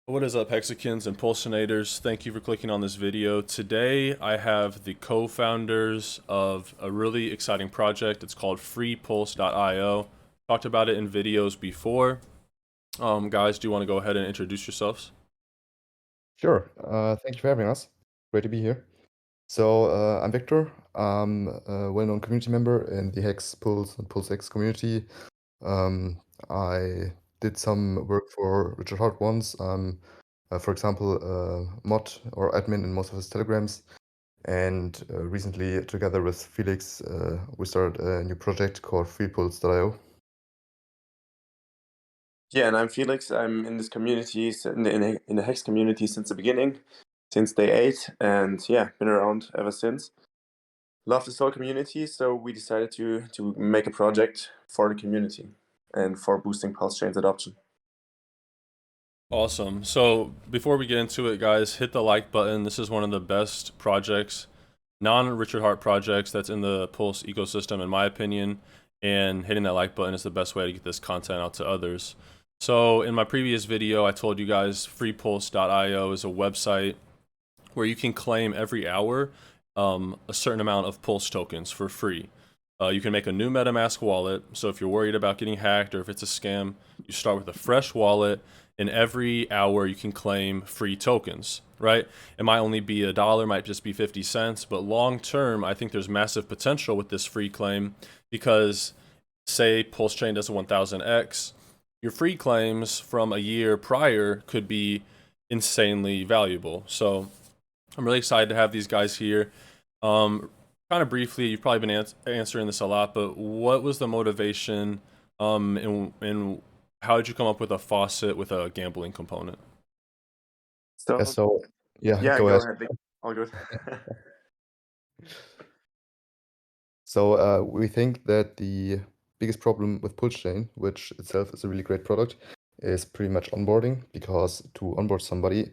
What is up, Hexicans and Pulsinators? Thank you for clicking on this video. Today, I have the co-founders of a really exciting project. It's called Freepulse.io. Talked about it in videos before. Guys, do you want to go ahead and introduce yourselves? Sure. Thank you for having us. Great to be here. I'm Victor. I'm a well-known community member in the Hex, Pulse, and PulseX community. I did some work for Richard Hart once. For example, mod or admin in most of his telegrams. And recently, together with Felix, we started a new project called Freepulse.io. Yeah, and I'm Felix. I'm in this community, in the Hex community since the beginning, since day 8, and yeah, been around ever since. Love this whole community, so we decided to make a project for the community and for boosting Pulsechain's adoption. Awesome. So before we get into it, guys, hit the like button. This is one of the best projects, non-Richard Hart projects that's in the Pulse ecosystem, in my opinion. And hitting that like button is the best way to get this content out to others. So in my previous video, I told you guys freepulse.io is a website where you can claim every hour a certain amount of Pulse tokens for free. You can make a new MetaMask wallet. So if you're worried about getting hacked or if it's a scam, you start with a fresh wallet, and every hour you can claim free tokens, right? It might only be $1, might just be 50 cents, but long term, I think there's massive potential with this free claim because say Pulsechain does a 1000x, your free claims from a year prior could be insanely valuable. So I'm really excited to have these guys here. Kind of briefly, you've probably been answering this a lot, but what was the motivation and how did you come up with a faucet with a gambling component? Yeah, So so yeah, yeah, go go ahead. ahead, Vic. All good. We think that the biggest problem with Pulsechain, which itself is a really great product, is pretty much onboarding, because to onboard somebody,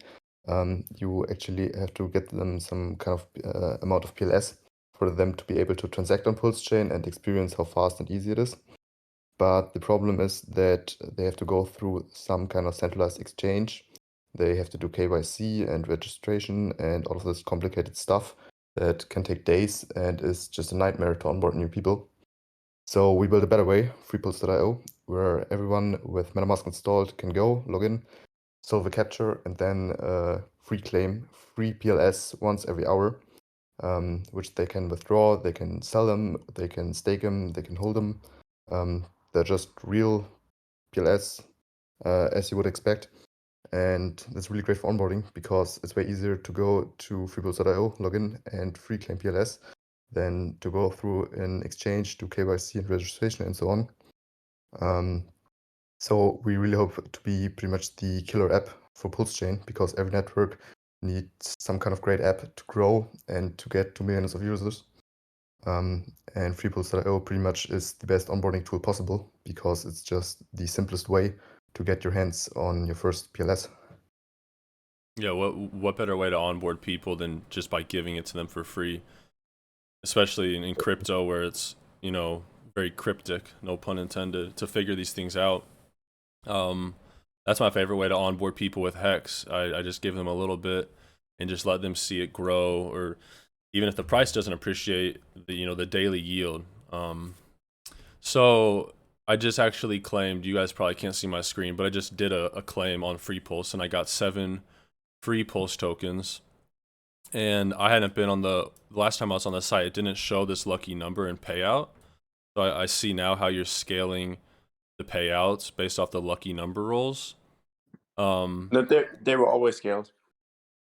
you actually have to get them some kind of amount of PLS for them to be able to transact on Pulsechain and experience how fast and easy it is. But the problem is that they have to go through some kind of centralized exchange. They have to do KYC and registration and all of this complicated stuff that can take days and is just a nightmare to onboard new people. So we built a better way, freepulse.io, where everyone with MetaMask installed can go, log in, solve a capture, and then free claim free PLS once every hour, which they can withdraw, they can sell them, they can stake them, they can hold them. They're just real PLS, as you would expect. And that's really great for onboarding because it's way easier to go to freepulse.io, log in, and free claim PLS than to go through an exchange, do KYC and registration and so on. So we really hope to be pretty much the killer app for Pulsechain, because every network needs some kind of great app to grow and to get to millions of users. And Freepulse.io pretty much is the best onboarding tool possible because it's just the simplest way to get your hands on your first PLS. Yeah, what better way to onboard people than just by giving it to them for free, especially in crypto where it's, very cryptic, no pun intended, to figure these things out. That's my favorite way to onboard people with Hex. I just give them a little bit and just let them see it grow, or even if the price doesn't appreciate, the daily yield. So I just actually claimed, you guys probably can't see my screen, but I just did a claim on Free Pulse and I got 7 Free Pulse tokens. And I hadn't been on the last time I was on the site, it didn't show this lucky number in payout. So I see now how you're scaling the payouts based off the lucky number rolls. No, they were always scaled.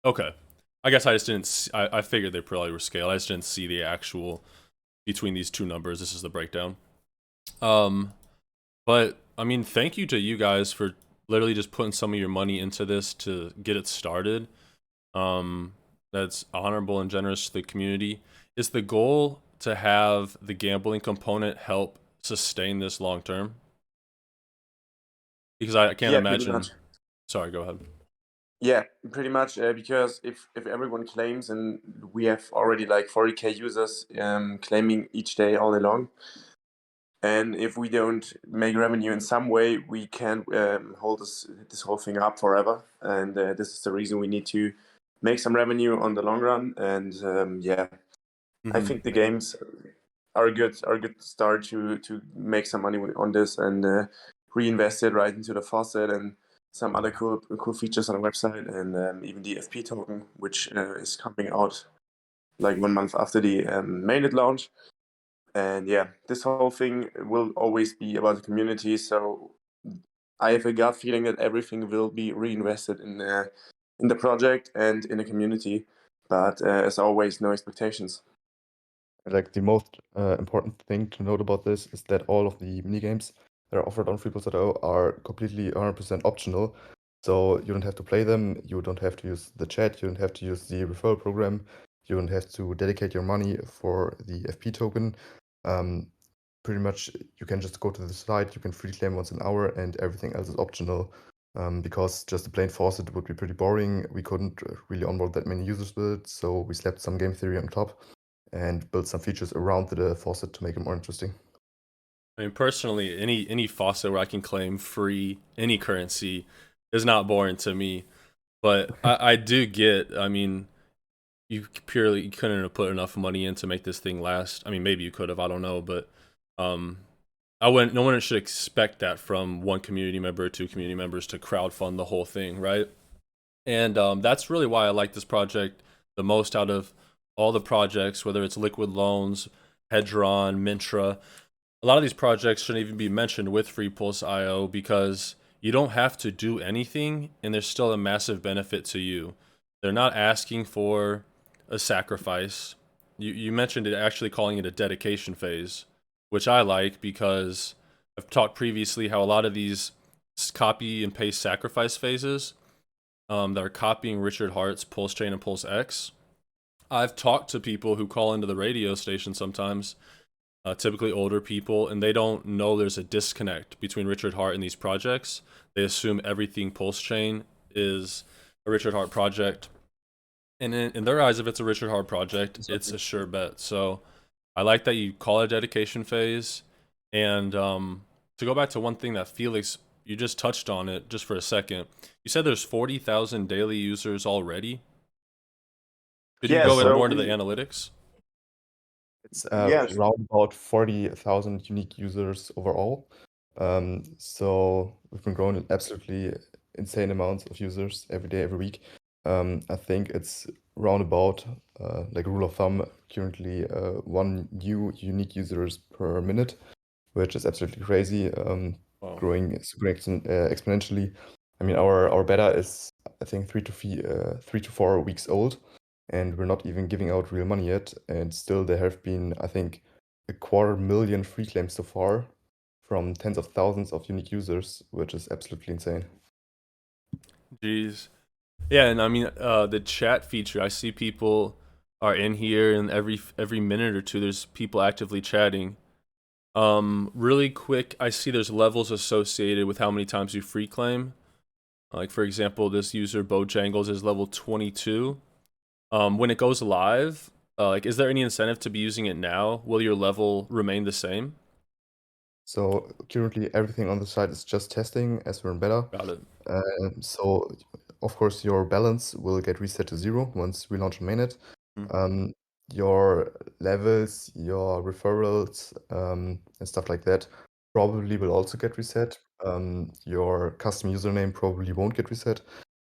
Okay. I guess I just didn't. I figured they probably were scaled. I just didn't see the actual between these two numbers. This is the breakdown. But I mean, thank you to you guys for literally just putting some of your money into this to get it started. That's honorable and generous to the community. Is the goal to have the gambling component help sustain this long term? Because I can't Yeah, pretty much. imagine. Sorry, go ahead. Yeah, pretty much. Because if everyone claims, and we have already like 40K users claiming each day all day long, And if we don't make revenue in some way, we can't hold this whole thing up forever. And this is the reason we need to make some revenue on the long run. And I think the games are a good start to make some money on this and reinvest it right into the Faucet and some other cool features on the website, and even the FP token, which is coming out like 1 month after the mainnet launch. And yeah, this whole thing will always be about the community. So I have a gut feeling that everything will be reinvested in the project and in the community. But as always, no expectations. Like the most important thing to note about this is that all of the minigames that are offered on Freepulse.io are completely 100% optional. So you don't have to play them, you don't have to use the chat, you don't have to use the referral program, you don't have to dedicate your money for the FP token. Pretty much you can just go to the site, you can free claim once an hour, and everything else is optional. Because just a plain faucet would be pretty boring. We couldn't really onboard that many users with it, so we slapped some game theory on top and build some features around the faucet to make it more interesting. I mean, personally, any faucet where I can claim free any currency is not boring to me. But I do get, I mean, you couldn't have put enough money in to make this thing last. I mean, maybe you could have, I don't know, but no one should expect that from one community member or two community members to crowdfund the whole thing, right? And that's really why I like this project the most out of all the projects, whether it's Liquid Loans, Hedron, Mintra. A lot of these projects shouldn't even be mentioned with Freepulse.io because you don't have to do anything and there's still a massive benefit to you. They're not asking for a sacrifice. You mentioned it, actually calling it a dedication phase, which I like because I've talked previously how a lot of these copy and paste sacrifice phases that are copying Richard Hart's Pulsechain and Pulse X. I've talked to people who call into the radio station sometimes, typically older people, and they don't know there's a disconnect between Richard Hart and these projects. They assume everything Pulsechain is a Richard Hart project. And in their eyes, if it's a Richard Hart project, it's a sure bet. So I like that you call it a dedication phase. And to go back to one thing that Felix, you just touched on it just for a second. You said there's 40,000 daily users already. Could you go more into the analytics? It's around about 40,000 unique users overall. So we've been growing absolutely insane amounts of users every day, every week. I think it's round about, like a rule of thumb, currently 1 new unique users per minute, which is absolutely crazy, growing exponentially. I mean, our beta is, I think, 3 to 4 weeks old, and we're not even giving out real money yet. And still, there have been, I think, 250,000 free claims so far from tens of thousands of unique users, which is absolutely insane. Jeez. Yeah, and I mean, the chat feature, I see people are in here, and every minute or two, there's people actively chatting. Really quick, I see there's levels associated with how many times you free claim. Like, for example, this user, Bojangles, is level 22. When it goes live, like, is there any incentive to be using it now? Will your level remain the same? So currently, everything on the site is just testing as we're in beta. Got it. So of course, your balance will get reset to 0 once we launch on mainnet. Your levels, your referrals, and stuff like that probably will also get reset. Your custom username probably won't get reset,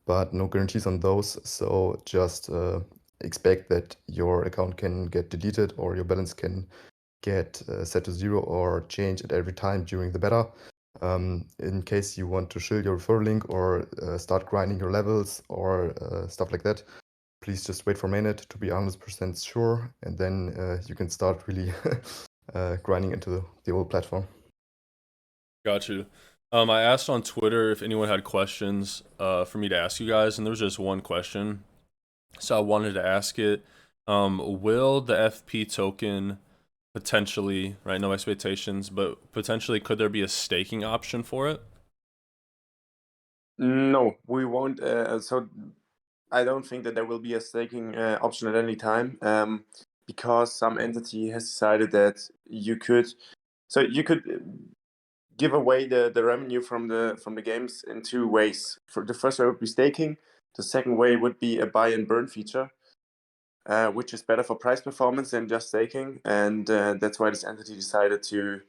but no guarantees on those. So just expect that your account can get deleted or your balance can get set to 0 or change at every time during the beta. In case you want to shield your referral link or start grinding your levels or stuff like that, please just wait for mainnet to be 100% sure, and then you can start really grinding into the old platform. Got you. I asked on Twitter if anyone had questions for me to ask you guys, and there was just one question, so I wanted to ask it. Will the FP token potentially, right, no expectations, but potentially could there be a staking option for it? No, we won't. So I don't think that there will be a staking option at any time, because some entity has decided that you could So you could give away the revenue from the games in two ways. For the first way would be staking. The second way would be a buy and burn feature, which is better for price performance than just staking, and that's why this entity decided to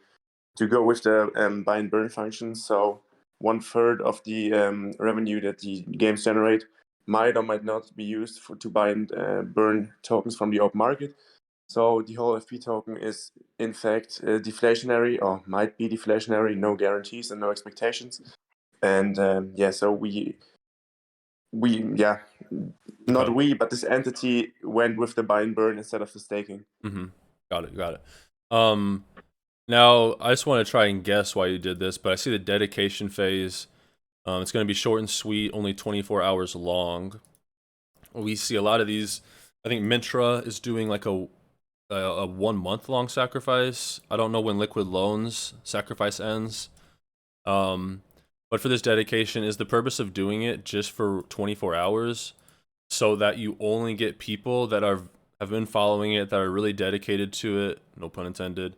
go with the buy and burn function. So 1/3 of the revenue that the games generate might or might not be used to buy and burn tokens from the open market. So the whole FP token is in fact deflationary, or might be deflationary, no guarantees and no expectations. And so not we, but this entity went with the buy and burn instead of the staking. Got it. Now I just want to try and guess why you did this, but I see the dedication phase. It's going to be short and sweet, only 24 hours long. We see a lot of these. I think Mintra is doing like a 1 month long sacrifice. I don't know when Liquid Loans sacrifice ends. But for this dedication, is the purpose of doing it just for 24 hours so that you only get people that have been following it, that are really dedicated to it, no pun intended.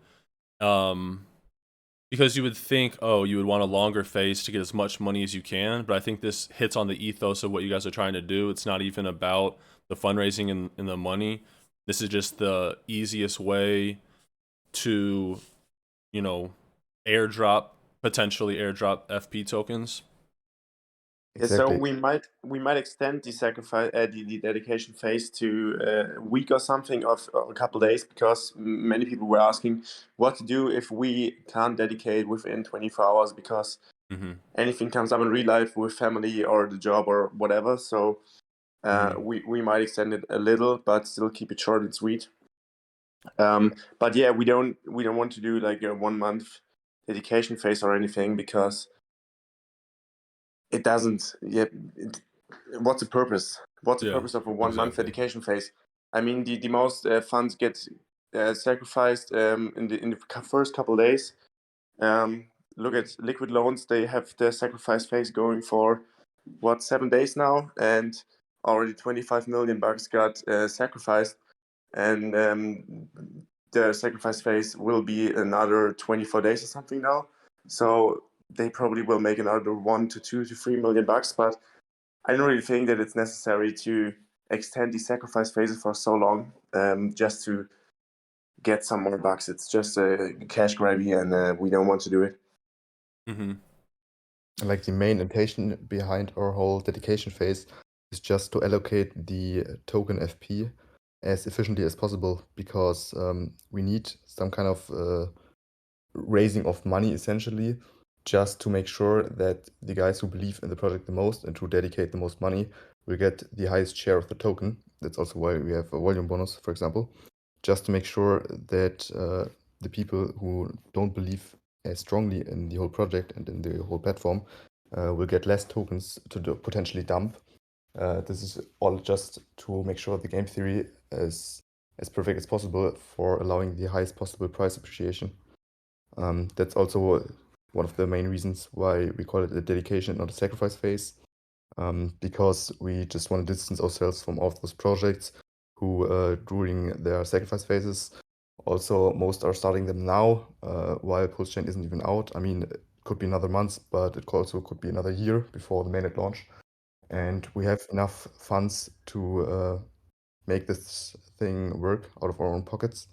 Because you would think, you would want a longer phase to get as much money as you can, but I think this hits on the ethos of what you guys are trying to do. It's not even about the fundraising and the money. This is just the easiest way to, potentially airdrop FP tokens. Exactly. So we might extend the sacrifice, the dedication phase to a week or something, of a couple of days, because many people were asking what to do if we can't dedicate within 24 hours because anything comes up in real life with family or the job or whatever. So we might extend it a little, but still keep it short and sweet. But yeah, we don't want to do like a 1 month dedication phase or anything, because it doesn't. What's the purpose? What's the purpose of a 1 month dedication phase? I mean, the most funds get sacrificed in the first couple of days. Look at Liquid Loans; they have their sacrifice phase going for 7 days now, and already $25 million got sacrificed, and the sacrifice phase will be another 24 days or something now. So they probably will make another $1 to $2 to $3 million, but I don't really think that it's necessary to extend the sacrifice phases for so long just to get some more bucks. It's just a cash grabby, and we don't want to do it. Like the main intention behind our whole dedication phase is just to allocate the token FP as efficiently as possible, because we need some kind of raising of money essentially, just to make sure that the guys who believe in the project the most and who dedicate the most money will get the highest share of the token. That's also why we have a volume bonus, for example, just to make sure that the people who don't believe as strongly in the whole project and in the whole platform will get less tokens to potentially dump. This is all just to make sure the game theory is as perfect as possible for allowing the highest possible price appreciation. That's also one of the main reasons why we call it a dedication, not a sacrifice phase, because we just want to distance ourselves from all of those projects who, during their sacrifice phases, also most are starting them now, while Pulsechain isn't even out. I mean, it could be another month, but it also could be another year before the mainnet launch. And we have enough funds to make this thing work out of our own pockets.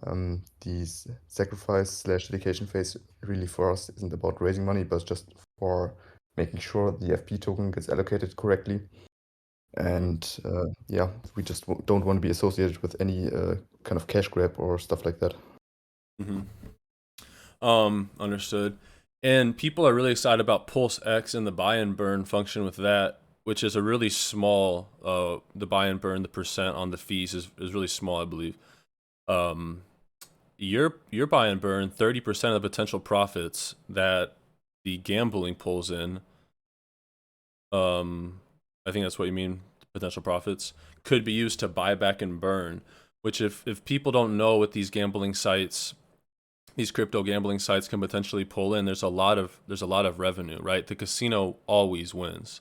The sacrifice/dedication phase really for us isn't about raising money, but just for making sure the FP token gets allocated correctly. And we just don't want to be associated with any kind of cash grab or stuff like that. Understood. And people are really excited about Pulse X and the buy and burn function with that, which is a really small, the buy and burn, the percent on the fees is really small, I believe. Your buy and burn, 30% of the potential profits that the gambling pulls in, I think that's what you mean, potential profits, could be used to buy back and burn, which if people don't know what these gambling sites, these crypto gambling sites can potentially pull in, there's a lot of revenue, right? The casino always wins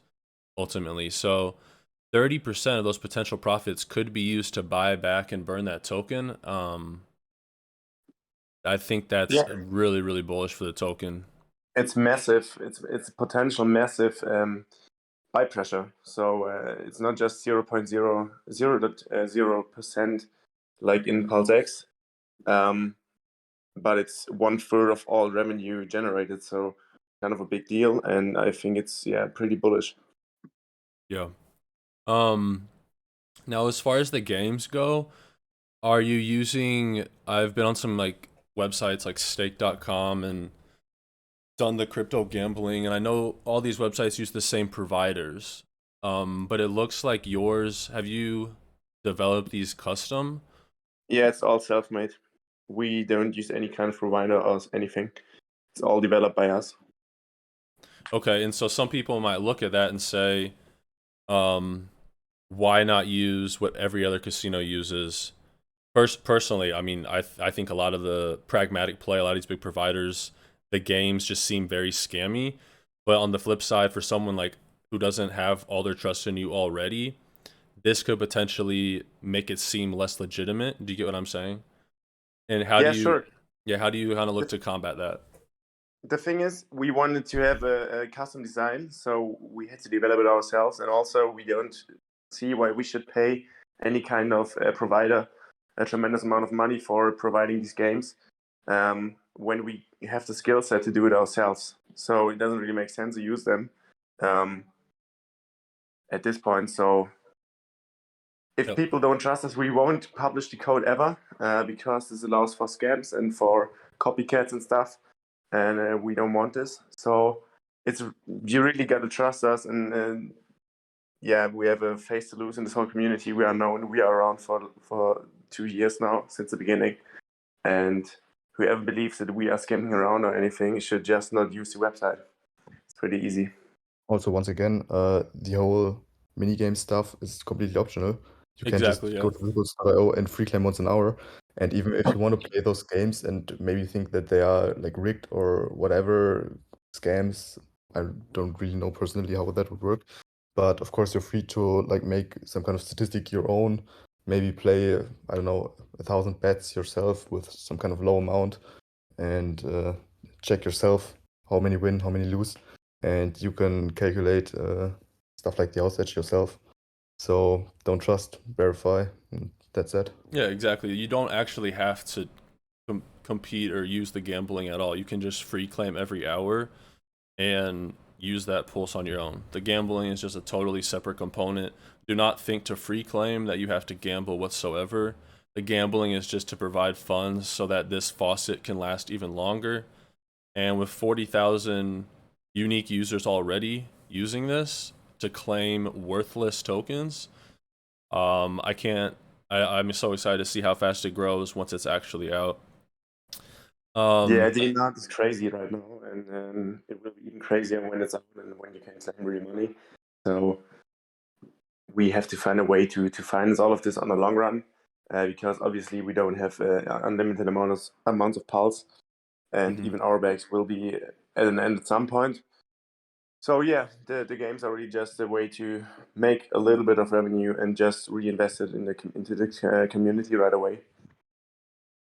ultimately. So 30% of those potential profits could be used to buy back and burn that token. I think that's Yeah, really, really bullish for the token. it's massive. It's a potential massive buy pressure. So it's not just 0.000% like in PulseX, but it's 1/3 of all revenue generated. So kind of a big deal, and I think it's pretty bullish. Yeah. Now as far as the games go, are you using? I've been on some like websites like stake.com and done the crypto gambling, and I know all these websites use the same providers. But it looks like yours. Have you developed these custom? Yeah, it's all self-made. We don't use any kind of provider or anything. It's all developed by us. Okay, and so some people might look at that and say, um, why not use what every other casino uses? Personally, I mean, I think a lot of the pragmatic play, a lot of these big providers, the games just seem very scammy. But on the flip side, for someone like who doesn't have all their trust in you already, this could potentially make it seem less legitimate. Do you get what I'm saying? And how do Yeah, you, sure. yeah, how do you kind of look The, to combat that? the thing is, we wanted to have a custom design, so we had to develop it ourselves. And also, we don't see why we should pay any kind of provider a tremendous amount of money for providing these games when we have the skill set to do it ourselves. So it doesn't really make sense to use them um, at this point. So if Yep. people don't trust us, we won't publish the code ever because this allows for scams and for copycats and stuff, and we don't want this. So it's you really got to trust us, and yeah, we have a face to lose in this whole community. We are known. We are around for 2 years now since the beginning, and whoever believes that we are scamming around or anything should just not use the website. It's pretty easy. Also, once again, the whole minigame stuff is completely optional. You can Exactly. just Yeah. go to Freepulse.io and free claim once an hour. And even if you want to play those games and maybe think that they are like rigged or whatever scams, I don't really know personally how that would work. But of course, you're free to like make some kind of statistic your own. Maybe play, I don't know, 1,000 bets yourself with some kind of low amount and check yourself how many win, how many lose, and you can calculate stuff like the odds edge yourself. So don't trust, verify, and that's it. Yeah. Exactly. You don't actually have to compete or use the gambling at all. You can just free claim every hour and use that pulse on your own. The gambling is just a totally separate component. Do not think to free claim that you have to gamble whatsoever. The gambling is just to provide funds so that this faucet can last even longer. And with 40,000 unique users already using this to claim worthless tokens, I can't. I'm so excited to see how fast it grows once it's actually out. Yeah, Um, the amount is crazy right now, and it will be even crazier when it's out and when you can claim real money. So we have to find a way to finance all of this on the long run, because obviously we don't have unlimited amounts of pulse, and mhm. even our bags will be at an end at some point. So yeah, the games are really just a way to make a little bit of revenue and just reinvest it into the community right away.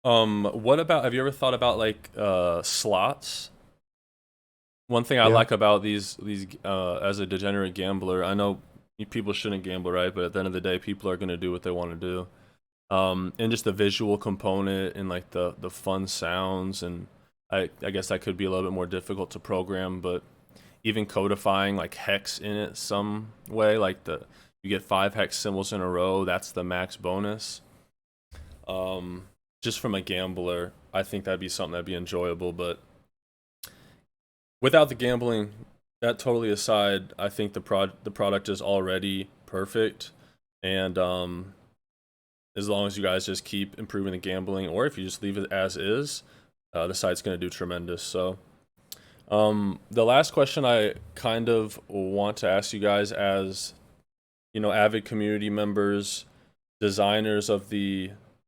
What about, have you ever thought about like slots? One thing I Yeah. like about these as a degenerate gambler, I know people shouldn't gamble, right? But at the end of the day, people are going to do what they want to do. And just the visual component and like the fun sounds, and I guess that could be a little bit more difficult to program, but even codifying like hex in it some way, like you get 5 hex symbols in a row, that's the max bonus. Um, just from a gambler, I think that'd be something that'd be enjoyable, but without the gambling, that totally aside, I think the product is already perfect, and as long as you guys just keep improving the gambling, or if you just leave it as is, the site's going to do tremendous. So, the last question I kind of want to ask you guys, as avid community members, designers of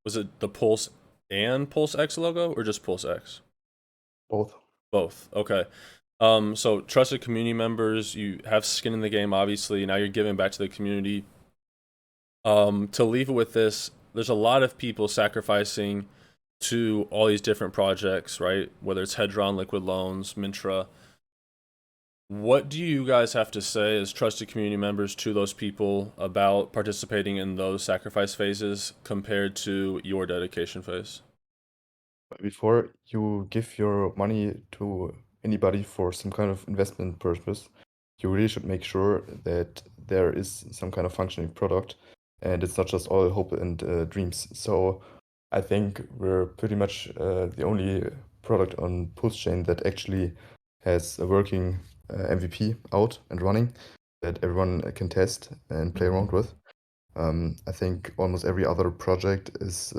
was it the Pulse and Pulse X logo, or just Pulse X? Both. Both. Okay. So trusted community members, you have skin in the game, obviously. Now you're giving back to the community. To leave it with this, there's a lot of people sacrificing to all these different projects, right? Whether it's Hedron, Liquid Loans, Mintra. What do you guys have to say as trusted community members to those people about participating in those sacrifice phases compared to your dedication phase? Before you give your money to anybody for some kind of investment purpose, you really should make sure that there is some kind of functioning product and it's not just all hope and dreams. So I think we're pretty much the only product on Pulsechain that actually has a working MVP out and running that everyone can test and play around with. I think almost every other project is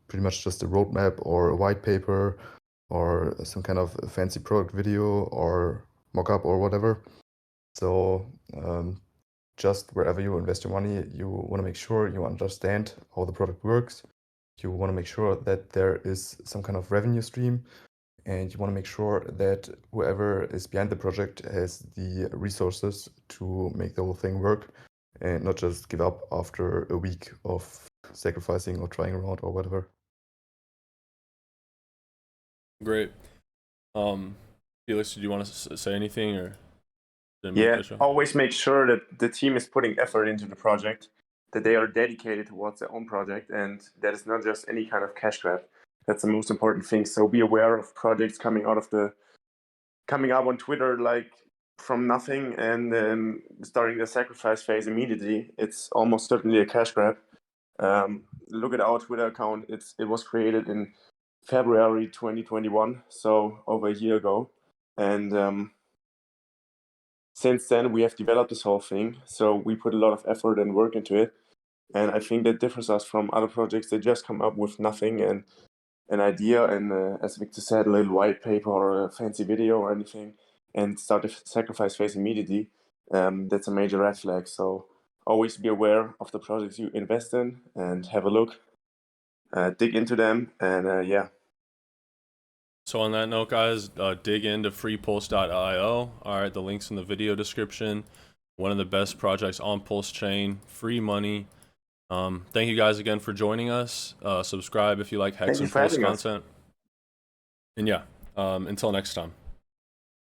pretty much just a roadmap or a white paper or some kind of fancy product video or mock-up or whatever. So just wherever you invest your money, you want to make sure you understand how the product works. You want to make sure that there is some kind of revenue stream, and you want to make sure that whoever is behind the project has the resources to make the whole thing work and not just give up after a week of sacrificing or trying around or whatever. Great. Felix, did you want to say anything or? Yeah, always make sure that the team is putting effort into the project, that they are dedicated towards their own project, and that it's not just any kind of cash grab. That's the most important thing. So be aware of projects coming up on Twitter like from nothing and starting the sacrifice phase immediately. It's almost certainly a cash grab. Look at our Twitter account. It was created in February 2021, so over a year ago, and since then we have developed this whole thing. So we put a lot of effort and work into it, and I think that differs us from other projects that just come up with nothing and an idea and, as Victor said, a little white paper or a fancy video or anything, and start the sacrifice phase immediately. That's a major red flag. So always be aware of the projects you invest in and have a look, dig into them, and yeah. So on that note, guys, dig into freepulse.io. All right, the link's in the video description. One of the best projects on Pulsechain, free money. Thank you guys again for joining us. Subscribe if you like Hex and Pulse content. And yeah, until next time.